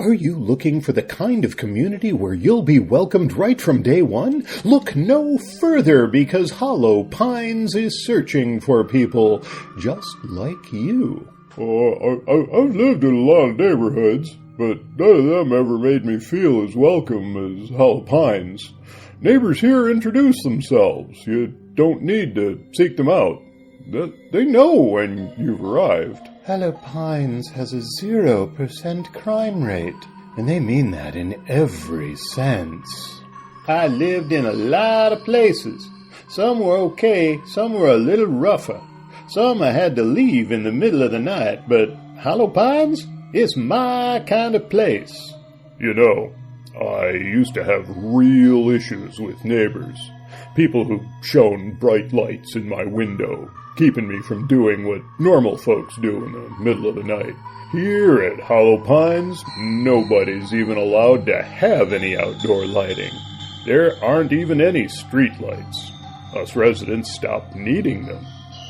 Are you looking for the kind of community where you'll be welcomed right from day one? Look no further, because Hollow Pines is searching for people just like you. I've lived in a lot of neighborhoods, but none of them ever made me feel as welcome as Hollow Pines. Neighbors here introduce themselves. You don't need to seek them out. They know when you've arrived. Hollow Pines has a 0% crime rate, and they mean that in every sense. I lived in a lot of places. Some were okay, some were a little rougher. Some I had to leave in the middle of the night, but Hollow Pines is my kind of place. You know, I used to have real issues with neighbors. People who shone bright lights in my window, keeping me from doing what normal folks do in the middle of the night. Here at Hollow Pines, nobody's even allowed to have any outdoor lighting. There aren't even any street lights. Us residents stopped needing them.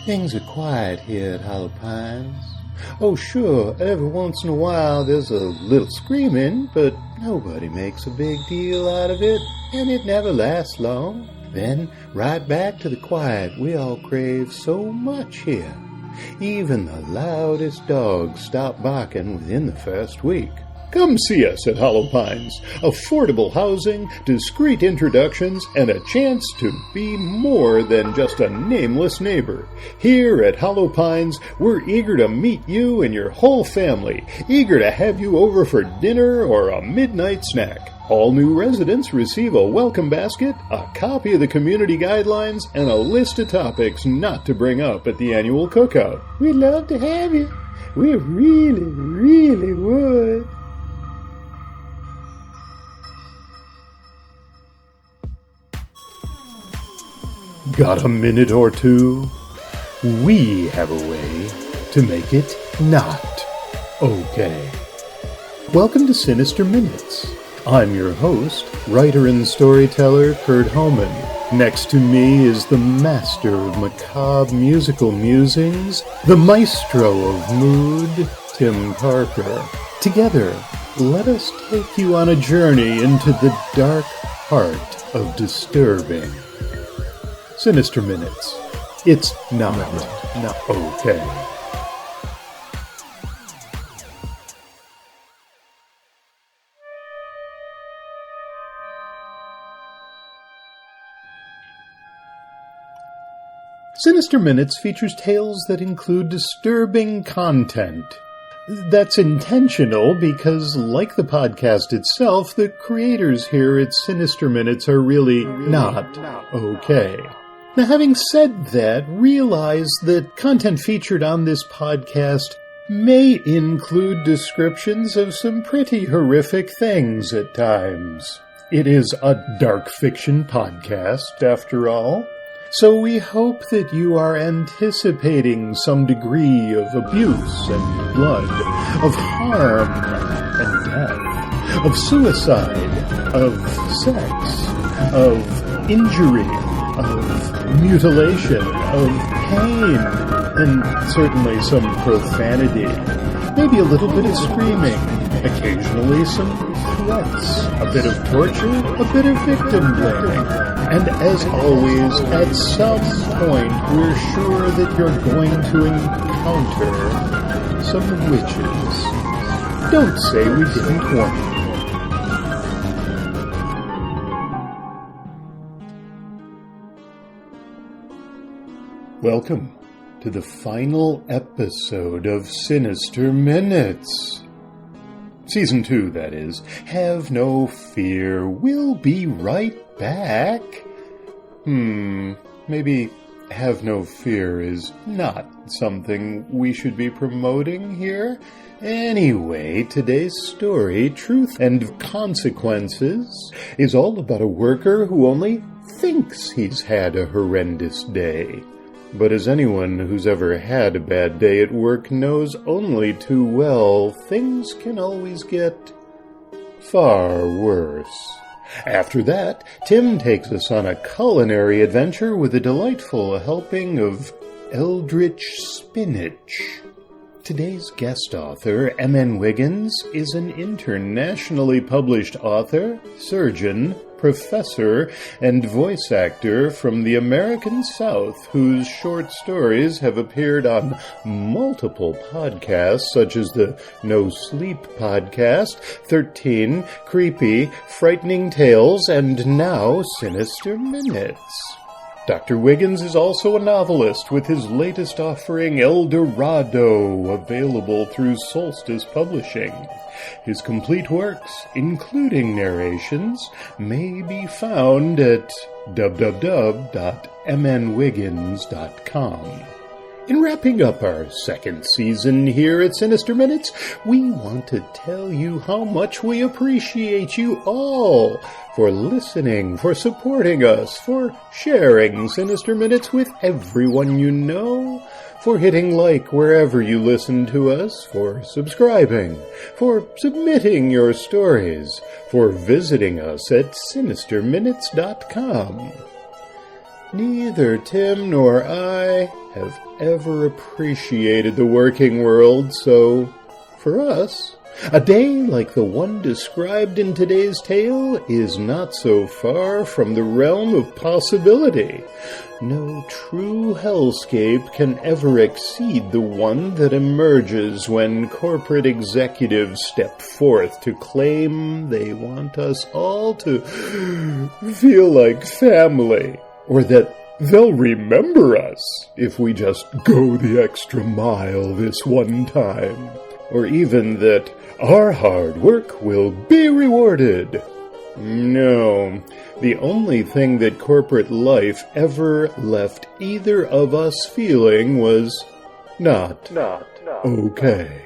Things are quiet here at Hollow Pines. Oh, sure, every once in a while there's a little screaming, but nobody makes a big deal out of it, and it never lasts long. Then, right back to the quiet we all crave so much here. Even the loudest dogs stop barking within the first week. Come see us at Hollow Pines. Affordable housing, discreet introductions, and a chance to be more than just a nameless neighbor. Here at Hollow Pines, we're eager to meet you and your whole family, eager to have you over for dinner or a midnight snack. All new residents receive a welcome basket, a copy of the community guidelines, and a list of topics not to bring up at the annual cookout. We'd love to have you. We really, really would. Got a minute or two? We have a way to make it not okay. Welcome to Sinister Minutes. I'm your host, writer and storyteller Kurt Homan. Next to me is the master of macabre musical musings, the maestro of mood, Tim Parker. Together, let us take you on a journey into the dark heart of disturbing. Sinister Minutes. It's not okay. Sinister Minutes features tales that include disturbing content. That's intentional because, like the podcast itself, the creators here at Sinister Minutes are really not okay. Now, having said that, realize that content featured on this podcast may include descriptions of some pretty horrific things at times. It is a dark fiction podcast, after all. So we hope that you are anticipating some degree of abuse and blood, of harm and death, of suicide, of sex, of injury, of mutilation, of pain, and certainly some profanity. Maybe a little bit of screaming, occasionally some threats, a bit of torture, a bit of victim blaming. And as always, at some point, we're sure that you're going to encounter some witches. Don't say we didn't warn you. Welcome to the final episode of Sinister Minutes. Season 2, that is. Have no fear, we'll be right back. Maybe have no fear is not something we should be promoting here. Anyway, today's story, Truth and Consequences, is all about a worker who only thinks he's had a horrendous day. But as anyone who's ever had a bad day at work knows only too well, things can always get far worse. After that, Tim takes us on a culinary adventure with a delightful helping of Eldritch Spinach. Today's guest author, M.N. Wiggins, is an internationally published author, surgeon, professor, and voice actor from the American South whose short stories have appeared on multiple podcasts such as the No Sleep podcast, 13, Creepy, Frightening Tales, and now Sinister Minutes. Dr. Wiggins is also a novelist with his latest offering, El Dorado, available through Solstice Publishing. His complete works, including narrations, may be found at www.mnwiggins.com. In wrapping up our second season here at Sinister Minutes, we want to tell you how much we appreciate you all for listening, for supporting us, for sharing Sinister Minutes with everyone you know, for hitting like wherever you listen to us, for subscribing, for submitting your stories, for visiting us at sinisterminutes.com. Neither Tim nor I have ever appreciated the working world, so for us, a day like the one described in today's tale is not so far from the realm of possibility. No true hellscape can ever exceed the one that emerges when corporate executives step forth to claim they want us all to feel like family, or that they'll remember us if we just go the extra mile this one time, or even that our hard work will be rewarded. No, the only thing that corporate life ever left either of us feeling was not okay.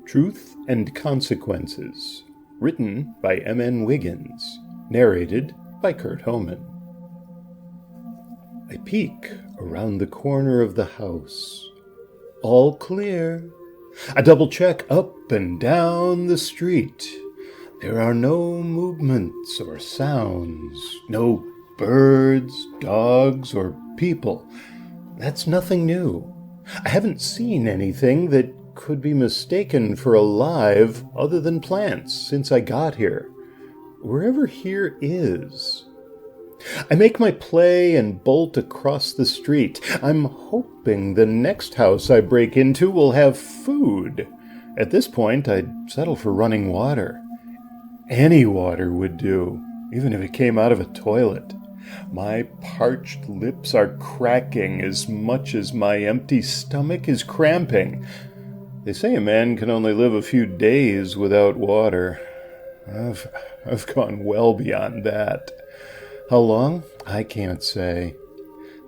Truth and Consequences, written by M.N. Wiggins, narrated by Kurt Homan. I peek around the corner of the house. All clear. I double-check up and down the street. There are no movements or sounds, no birds, dogs, or people. That's nothing new. I haven't seen anything that could be mistaken for alive other than plants since I got here. Wherever here is. I make my play and bolt across the street. I'm hoping the next house I break into will have food. At this point, I'd settle for running water. Any water would do, even if it came out of a toilet. My parched lips are cracking as much as my empty stomach is cramping. They say a man can only live a few days without water. I've gone well beyond that. How long? I can't say.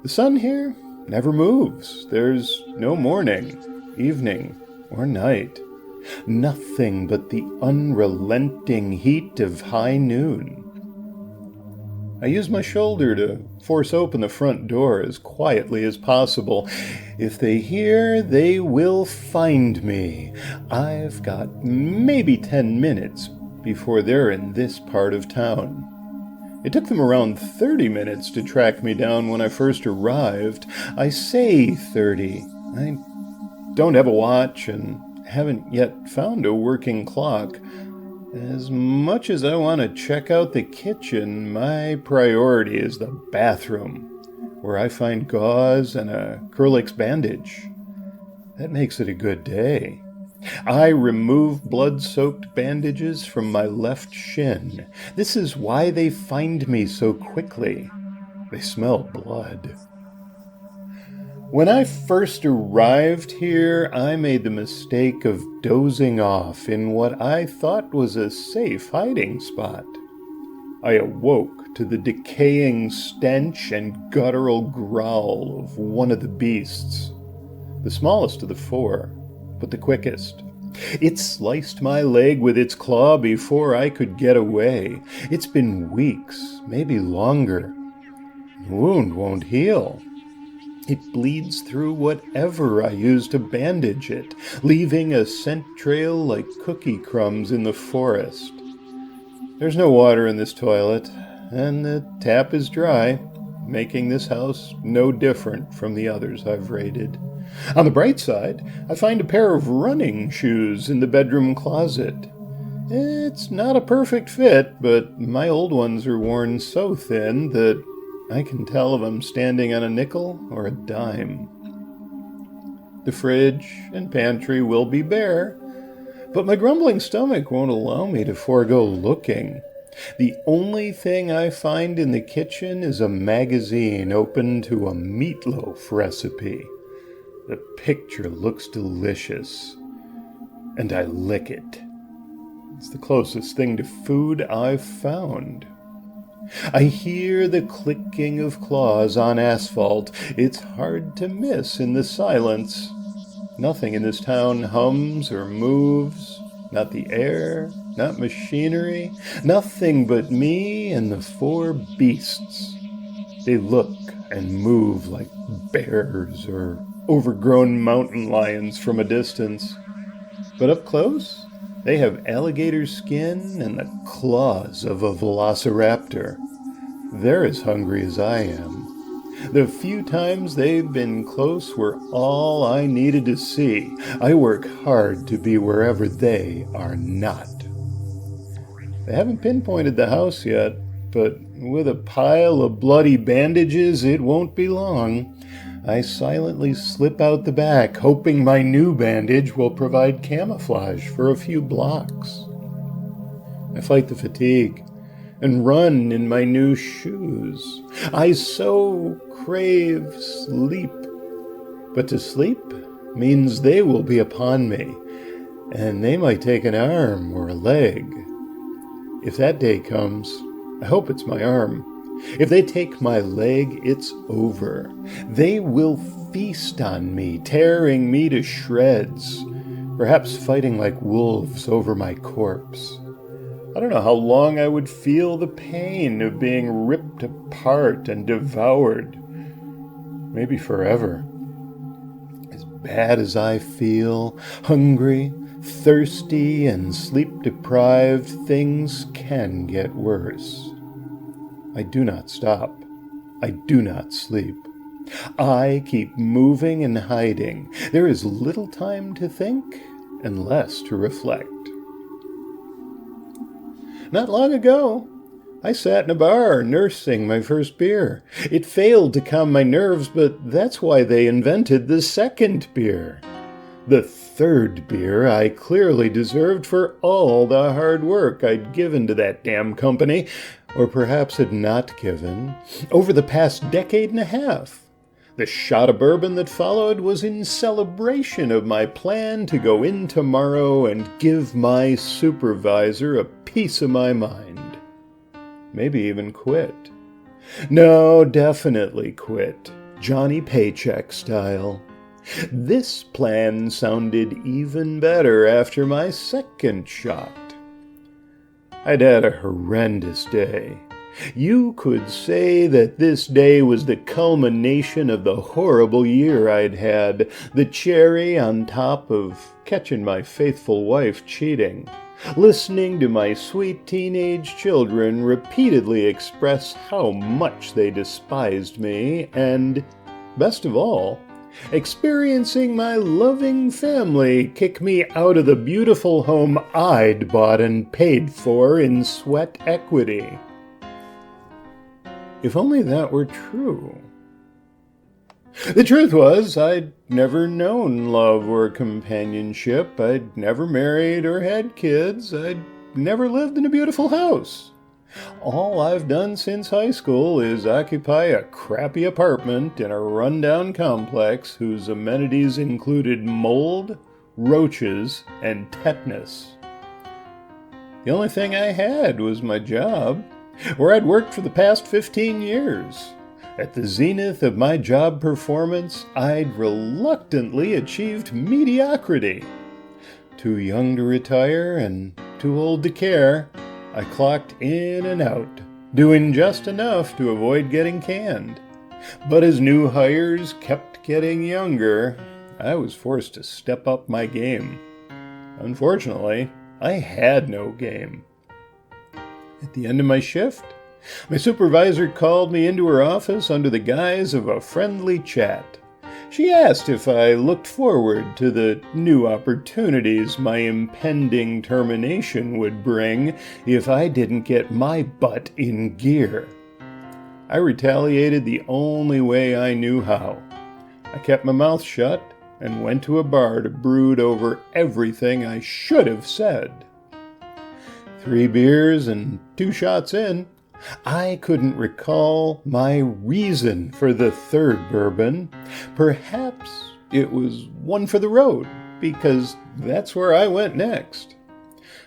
The sun here never moves. There's no morning, evening, or night. Nothing but the unrelenting heat of high noon. I use my shoulder to force open the front door as quietly as possible. If they hear, they will find me. I've got maybe 10 minutes before they're in this part of town. It took them around 30 minutes to track me down when I first arrived. I say 30. I don't have a watch and haven't yet found a working clock. As much as I want to check out the kitchen, my priority is the bathroom, where I find gauze and a Curlix bandage. That makes it a good day. I remove blood-soaked bandages from my left shin. This is why they find me so quickly. They smell blood. When I first arrived here, I made the mistake of dozing off in what I thought was a safe hiding spot. I awoke to the decaying stench and guttural growl of one of the beasts. The smallest of the four, but the quickest. It sliced my leg with its claw before I could get away. It's been weeks, maybe longer. The wound won't heal. It bleeds through whatever I use to bandage it, leaving a scent trail like cookie crumbs in the forest. There's no water in this toilet, and the tap is dry, making this house no different from the others I've raided. On the bright side, I find a pair of running shoes in the bedroom closet. It's not a perfect fit, but my old ones are worn so thin that I can tell if I'm standing on a nickel or a dime. The fridge and pantry will be bare, but my grumbling stomach won't allow me to forego looking. The only thing I find in the kitchen is a magazine open to a meatloaf recipe. The picture looks delicious, and I lick it. It's the closest thing to food I've found. I hear the clicking of claws on asphalt. It's hard to miss in the silence. Nothing in this town hums or moves. Not the air, not machinery. Nothing but me and the four beasts. They look and move like bears or overgrown mountain lions from a distance. But up close, they have alligator skin and the claws of a velociraptor. They're as hungry as I am. The few times they've been close were all I needed to see. I work hard to be wherever they are not. They haven't pinpointed the house yet, but with a pile of bloody bandages, it won't be long. I silently slip out the back, hoping my new bandage will provide camouflage for a few blocks. I fight the fatigue and run in my new shoes. I so crave sleep. But to sleep means they will be upon me, and they might take an arm or a leg. If that day comes, I hope it's my arm. If they take my leg, it's over. They will feast on me, tearing me to shreds, perhaps fighting like wolves over my corpse. I don't know how long I would feel the pain of being ripped apart and devoured. Maybe forever. As bad as I feel, hungry, thirsty, and sleep-deprived, things can get worse. I do not stop. I do not sleep. I keep moving and hiding. There is little time to think and less to reflect. Not long ago, I sat in a bar nursing my first beer. It failed to calm my nerves, but that's why they invented the second beer. The third beer I clearly deserved for all the hard work I'd given to that damn company, or perhaps had not given, over the past decade and a half. The shot of bourbon that followed was in celebration of my plan to go in tomorrow and give my supervisor a piece of my mind. Maybe even quit. No, definitely quit. Johnny Paycheck style. This plan sounded even better after my second shot. I'd had a horrendous day. You could say that this day was the culmination of the horrible year I'd had, the cherry on top of catching my faithful wife cheating, listening to my sweet teenage children repeatedly express how much they despised me, and, best of all, experiencing my loving family kick me out of the beautiful home I'd bought and paid for in sweat equity. If only that were true. The truth was, I'd never known love or companionship. I'd never married or had kids. I'd never lived in a beautiful house. All I've done since high school is occupy a crappy apartment in a rundown complex whose amenities included mold, roaches, and tetanus. The only thing I had was my job, where I'd worked for the past 15 years. At the zenith of my job performance, I'd reluctantly achieved mediocrity. Too young to retire and too old to care, I clocked in and out, doing just enough to avoid getting canned. But as new hires kept getting younger, I was forced to step up my game. Unfortunately, I had no game. At the end of my shift, my supervisor called me into her office under the guise of a friendly chat. She asked if I looked forward to the new opportunities my impending termination would bring if I didn't get my butt in gear. I retaliated the only way I knew how. I kept my mouth shut and went to a bar to brood over everything I should have said. 3 beers and 2 shots in, I couldn't recall my reason for the 3rd bourbon. Perhaps it was one for the road, because that's where I went next.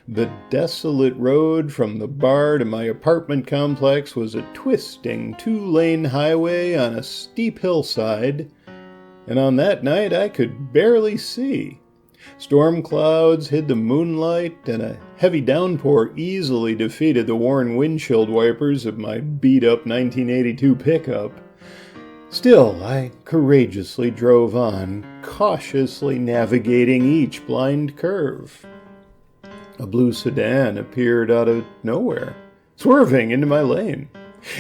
The desolate road from the bar to my apartment complex was a twisting 2-lane highway on a steep hillside, and on that night I could barely see. Storm clouds hid the moonlight, and a heavy downpour easily defeated the worn windshield wipers of my beat-up 1982 pickup. Still, I courageously drove on, cautiously navigating each blind curve. A blue sedan appeared out of nowhere, swerving into my lane.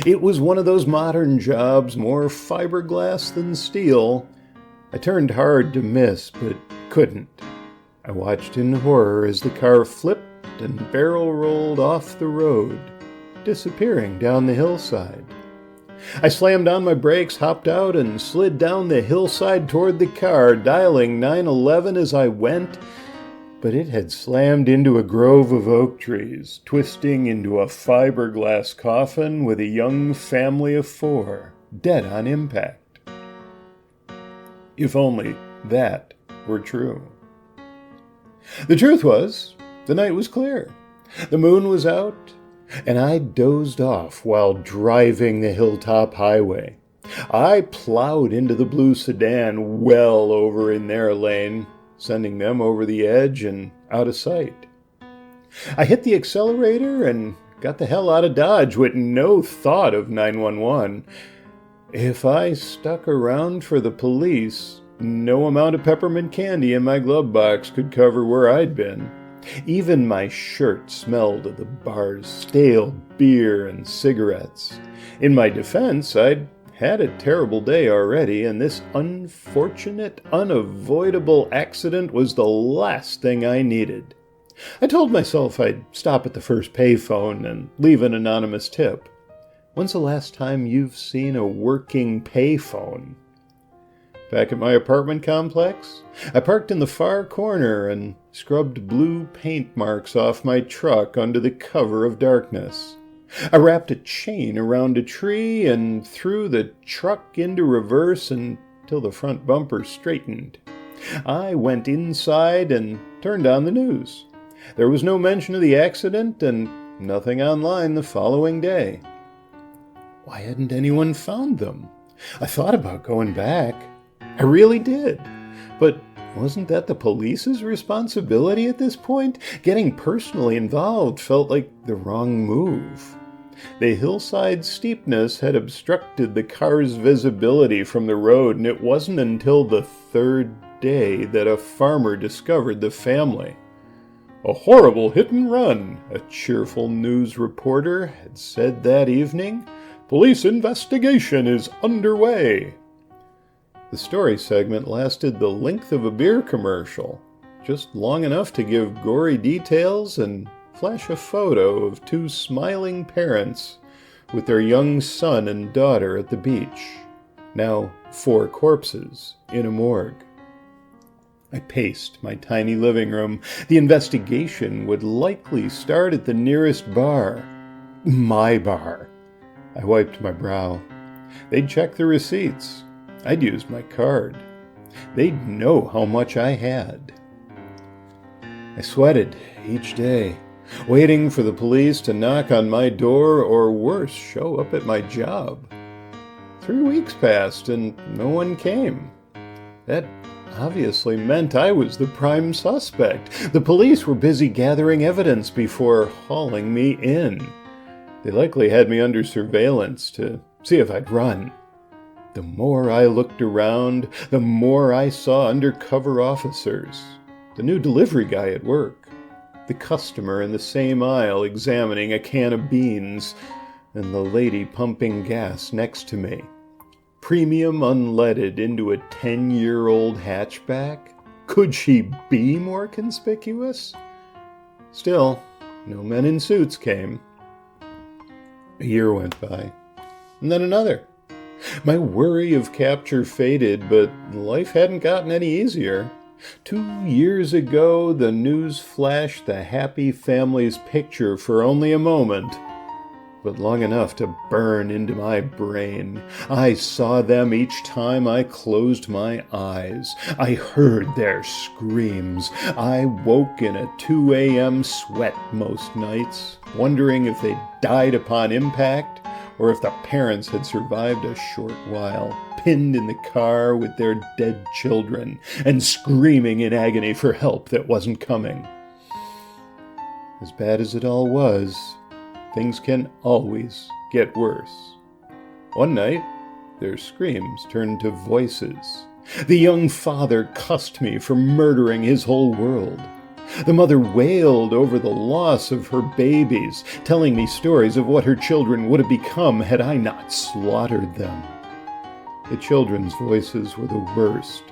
It was one of those modern jobs, more fiberglass than steel. I turned hard to miss, but couldn't. I watched in horror as the car flipped and barrel rolled off the road, disappearing down the hillside. I slammed on my brakes, hopped out, and slid down the hillside toward the car, dialing 911 as I went, but it had slammed into a grove of oak trees, twisting into a fiberglass coffin with a young family of 4, dead on impact. If only that were true. The truth was, the night was clear. The moon was out, and I dozed off while driving the hilltop highway. I plowed into the blue sedan well over in their lane, sending them over the edge and out of sight. I hit the accelerator and got the hell out of Dodge with no thought of 911. If I stuck around for the police, no amount of peppermint candy in my glove box could cover where I'd been. Even my shirt smelled of the bar's stale beer and cigarettes. In my defense, I'd had a terrible day already, and this unfortunate, unavoidable accident was the last thing I needed. I told myself I'd stop at the first payphone and leave an anonymous tip. When's the last time you've seen a working payphone? Back at my apartment complex, I parked in the far corner and scrubbed blue paint marks off my truck under the cover of darkness. I wrapped a chain around a tree and threw the truck into reverse until the front bumper straightened. I went inside and turned on the news. There was no mention of the accident and nothing online the following day. Why hadn't anyone found them? I thought about going back. I really did. But wasn't that the police's responsibility at this point? Getting personally involved felt like the wrong move. The hillside steepness had obstructed the car's visibility from the road, and it wasn't until the 3rd day that a farmer discovered the family. A horrible hit and run, a cheerful news reporter had said that evening. Police investigation is underway. The story segment lasted the length of a beer commercial, just long enough to give gory details and flash a photo of 2 smiling parents with their young son and daughter at the beach, now 4 corpses in a morgue. I paced my tiny living room. The investigation would likely start at the nearest bar. My bar. I wiped my brow. They'd check the receipts. I'd used my card. They'd know how much I had. I sweated each day, waiting for the police to knock on my door or worse, show up at my job. 3 weeks passed and no one came. That obviously meant I was the prime suspect. The police were busy gathering evidence before hauling me in. They likely had me under surveillance to see if I'd run. The more I looked around, the more I saw undercover officers. The new delivery guy at work. the customer in the same aisle examining a can of beans, and the lady pumping gas next to me. Premium unleaded into a 10-year-old hatchback? Could she be more conspicuous? Still, no men in suits came. A year went by, and then another. My worry of capture faded, but life hadn't gotten any easier. 2 years ago, the news flashed the happy family's picture for only a moment, but long enough to burn into my brain. I saw them each time I closed my eyes. I heard their screams. I woke in a 2 a.m. sweat most nights, wondering if they died upon impact or if the parents had survived a short while, pinned in the car with their dead children and screaming in agony for help that wasn't coming. As bad as it all was, things can always get worse. One night, their screams turned to voices. The young father cussed me for murdering his whole world. The mother wailed over the loss of her babies, telling me stories of what her children would have become had I not slaughtered them. The children's voices were the worst.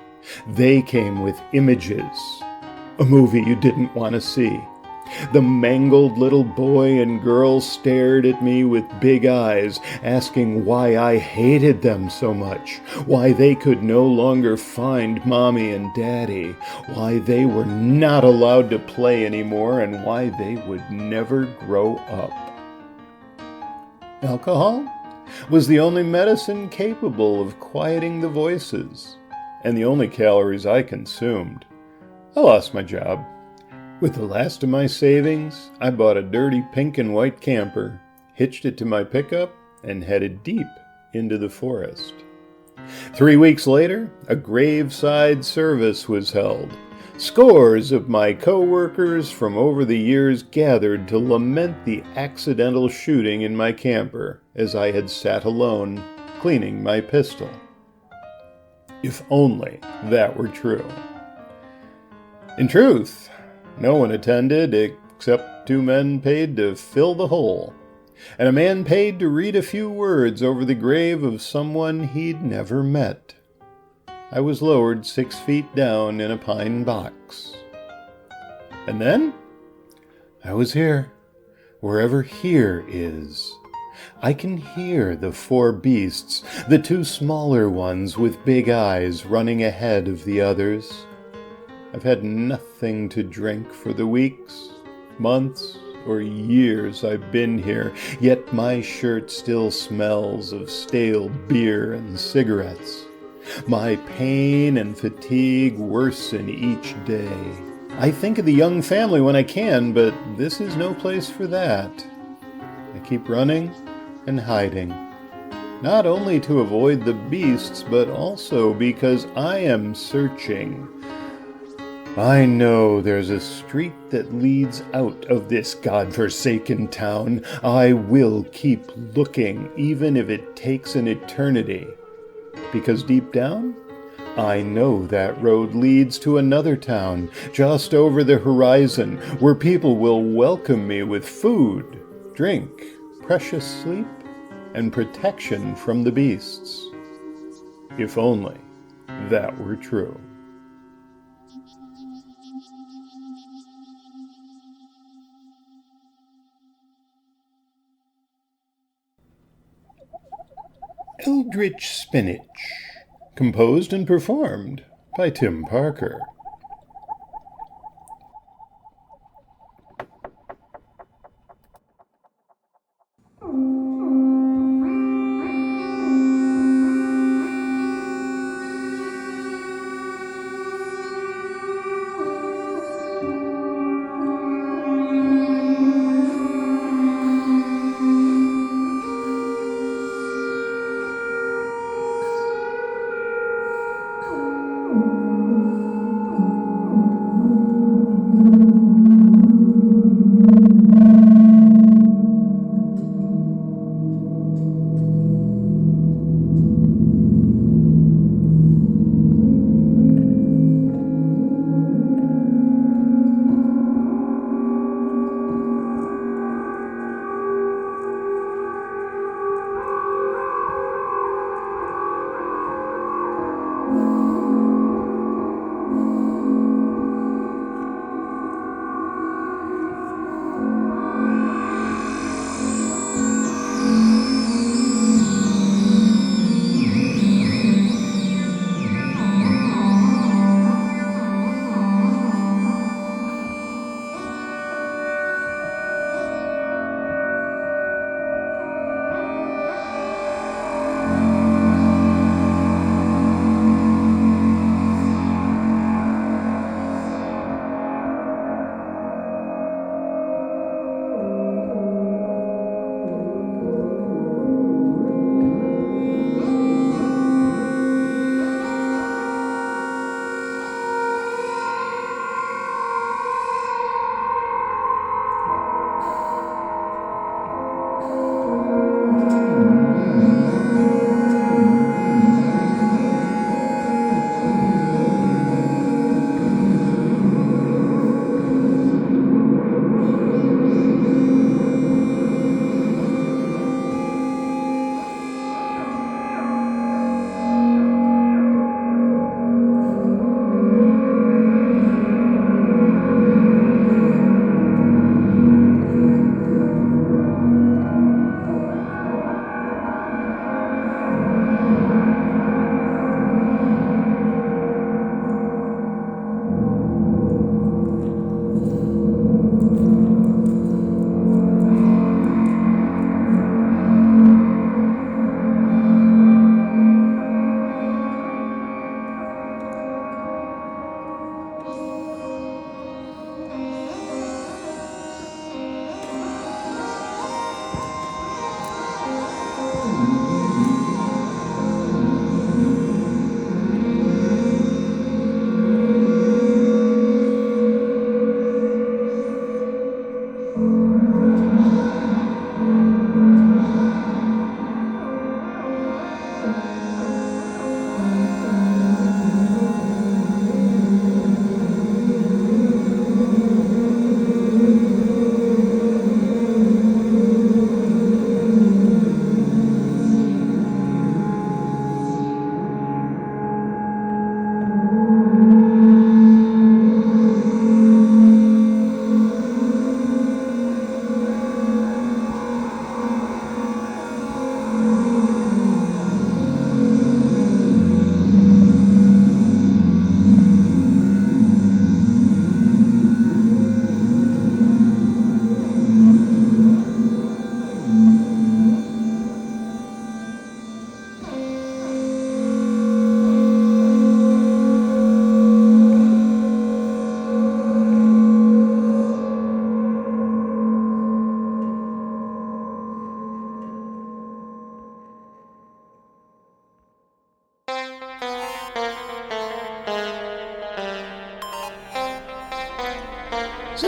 They came with images, a movie you didn't want to see. The mangled little boy and girl stared at me with big eyes, asking why I hated them so much, why they could no longer find Mommy and Daddy, why they were not allowed to play anymore, and why they would never grow up. Alcohol was the only medicine capable of quieting the voices, and the only calories I consumed. I lost my job. With the last of my savings, I bought a dirty pink and white camper, hitched it to my pickup, and headed deep into the forest. 3 weeks later, a graveside service was held. Scores of my co-workers from over the years gathered to lament the accidental shooting in my camper as I had sat alone, cleaning my pistol. If only that were true. In truth, no one attended except 2 men paid to fill the hole, and a man paid to read a few words over the grave of someone he'd never met. I was lowered 6 feet down in a pine box. And then, I was here, wherever here is. I can hear the 4 beasts, the 2 smaller ones with big eyes running ahead of the others. I've had nothing to drink for the weeks, months, or years I've been here, yet my shirt still smells of stale beer and cigarettes. My pain and fatigue worsen each day. I think of the young family when I can, but this is no place for that. I keep running and hiding, not only to avoid the beasts, but also because I am searching. I know there's a street that leads out of this godforsaken town. I will keep looking, even if it takes an eternity. Because deep down, I know that road leads to another town, just over the horizon, where people will welcome me with food, drink, precious sleep, and protection from the beasts. If only that were true. Eldritch Spinach, composed and performed by Tim Parker.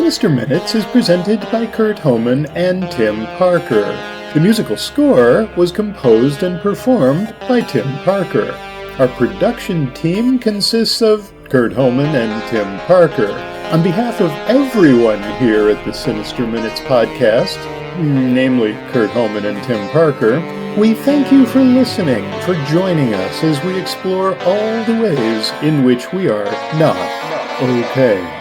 Sinister Minutes is presented by Kurt Homan and Tim Parker. The musical score was composed and performed by Tim Parker. Our production team consists of Kurt Homan and Tim Parker. On behalf of everyone here at the Sinister Minutes podcast, namely Kurt Homan and Tim Parker, we thank you for listening, for joining us as we explore all the ways in which we are not okay.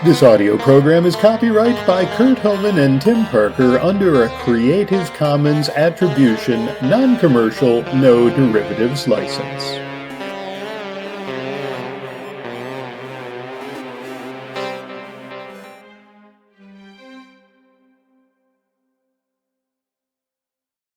This audio program is copyright by Kurt Homan and Tim Parker under a Creative Commons Attribution, Non-Commercial, No Derivatives license.